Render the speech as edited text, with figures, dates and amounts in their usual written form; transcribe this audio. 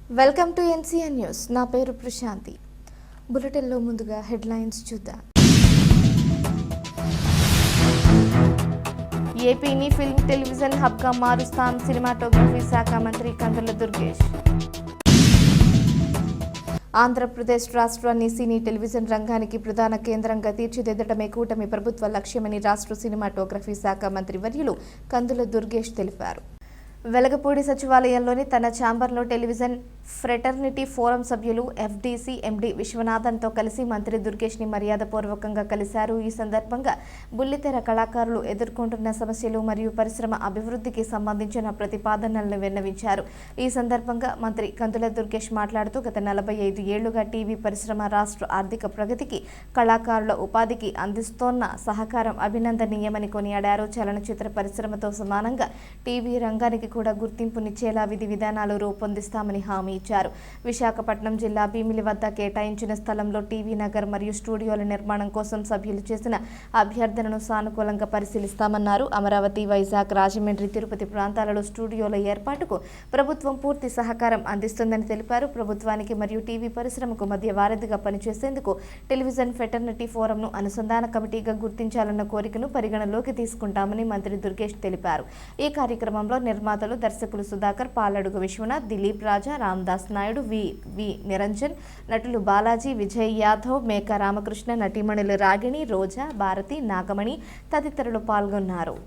Welcome to NCN news. నా పేరు ప్రశాంతి. బులెటిన్లో ముందుగా హెడ్లైన్స్ చూద్దాం. ఏపీని ఫిల్మ్ టెలివిజన్ హబ్గా మారుస్తాం సినిమాటోగ్రఫీ శాఖ మంత్రి కందుల దుర్గేష్. ఆంధ్రప్రదేశ్ రాష్ట్రాన్ని సినీ టెలివిజన్ రంగానికి ప్రధాన కేంద్రంగా తీర్చిదిద్దడమే కూటమి ప్రభుత్వ లక్ష్యమని రాష్ట్ర సినిమాటోగ్రఫీ శాఖ మంత్రి వర్యులు కందుల దుర్గేష్ తెలిపారు. వెలగపూడి సచివాలయంలోని తన ఛాంబర్లో టెలివిజన్ ఫ్రెటర్నిటీ ఫోరం సభ్యులు ఎఫ్డీసీ ఎండీ విశ్వనాథన్తో కలిసి మంత్రి దుర్గేష్ని మర్యాదపూర్వకంగా కలిశారు. ఈ సందర్భంగా బుల్లితెర కళాకారులు ఎదుర్కొంటున్న సమస్యలు మరియు పరిశ్రమ అభివృద్ధికి సంబంధించిన ప్రతిపాదనలను విన్నవించారు. ఈ సందర్భంగా మంత్రి కందుల దుర్గేష్ మాట్లాడుతూ గత 45 ఏళ్లుగా టీవీ పరిశ్రమ రాష్ట్ర ఆర్థిక ప్రగతికి, కళాకారుల ఉపాధికి అందిస్తోన్న సహకారం అభినందనీయమని కొనియాడారు. చలనచిత్ర పరిశ్రమతో సమానంగా టీవీ రంగానికి కూడా గుర్తింపునిచ్చేలా విధి విధానాలు రూపొందిస్తామని హామీ ఇచ్చారు. విశాఖపట్నం జిల్లా భీమిలి వద్ద కేటాయించిన స్థలంలో టీవీ నగర్ మరియు స్టూడియోల నిర్మాణం కోసం సభ్యులు చేసిన అభ్యర్థనను సానుకూలంగా పరిశీలిస్తామన్నారు. అమరావతి, వైజాగ్, రాజమండ్రి, తిరుపతి ప్రాంతాలలో స్టూడియోల ఏర్పాటుకు ప్రభుత్వం పూర్తి సహకారం అందిస్తుందని తెలిపారు. ప్రభుత్వానికి మరియు టీవీ పరిశ్రమకు మధ్య వారధిగా పనిచేసేందుకు టెలివిజన్ ఫెటర్నిటీ ఫోరంను అనుసంధాన కమిటీగా గుర్తించాలన్న కోరికను పరిగణలోకి తీసుకుంటామని మంత్రి దుర్గేష్ తెలిపారు. ఈ కార్యక్రమంలో నిర్మాతలు, దర్శకులు సుధాకర్, పాలడుగు విశ్వనాథ్, దిలీప్ రాజా, రామదాస్ నాయుడు, వి నిరంజన్, నటులు బాలాజీ, విజయ్ యాదవ్, మేకా రామకృష్ణ, నటీమణులు రాగిణి, రోజా, భారతి, నాగమణి తదితరులు పాల్గొన్నారు.